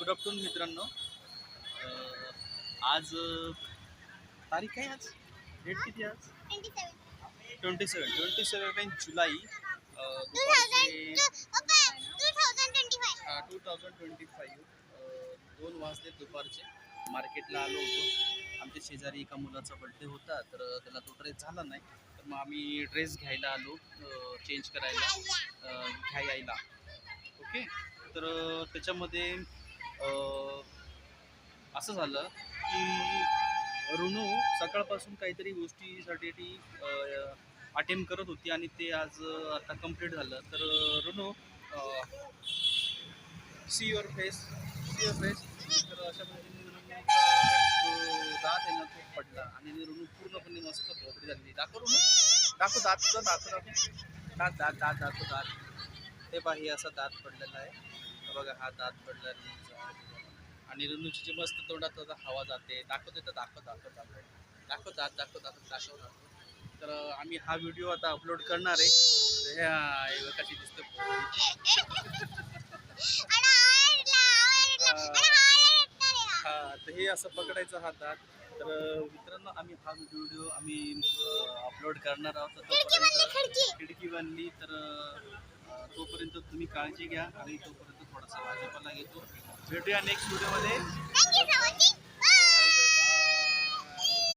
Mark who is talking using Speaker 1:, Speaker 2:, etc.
Speaker 1: Good afternoon मित्रांनो. आज तारीख काय आज? डेट किती आज? 27 जुलै 2025. 2 वाजले दुपारचे. मार्केटला आलो होतो. आमच्या शेजारी एका मुलाचा बड्डे होता, तर त्याला तो ड्रेस झाला नाही, तर मग आम्ही ड्रेस घ्यायला आलो, चेंज करायला, घ्यायला. ओके. तर त्याच्यामध्ये असं झालं की ऋणू सकाळपासून काहीतरी गोष्टीसाठी ती अटेम्प्ट करत होती आणि ते आज आता कंप्लीट झालं. तर ऋणू, सी युअर फेस, तर अशा पद्धतीने ऋणूचा दात आहे ना तो पडला आणि ऋणू पूर्णपणे मस्त भोपडी झाली. दाखव ऋणू, दाखव दात तुझा, दात दात दात दाखव दात. ते बाही असा दात पडलेला आहे. बघा हा दात पडला ऋणूचा आणि ऋणूची जी मस्त तोंडात आता हवा जाते. दाखव दात दाखव दाखव. तर आम्ही हा व्हिडिओ आता अपलोड करणार आहे. ह्या कशी दिसते हा, तर हे असं पकडायचं हा दात. तर मित्रांनो, आम्ही हा व्हिडिओ अपलोड करणार आहोत. खिडकी बनली तर तोपर्यंत तुम्ही काळजी घ्या आणि तोपर्यंत थोडासा भाजीपाला घेतो. भेटूया नेक्स्ट व्हिडिओमध्ये.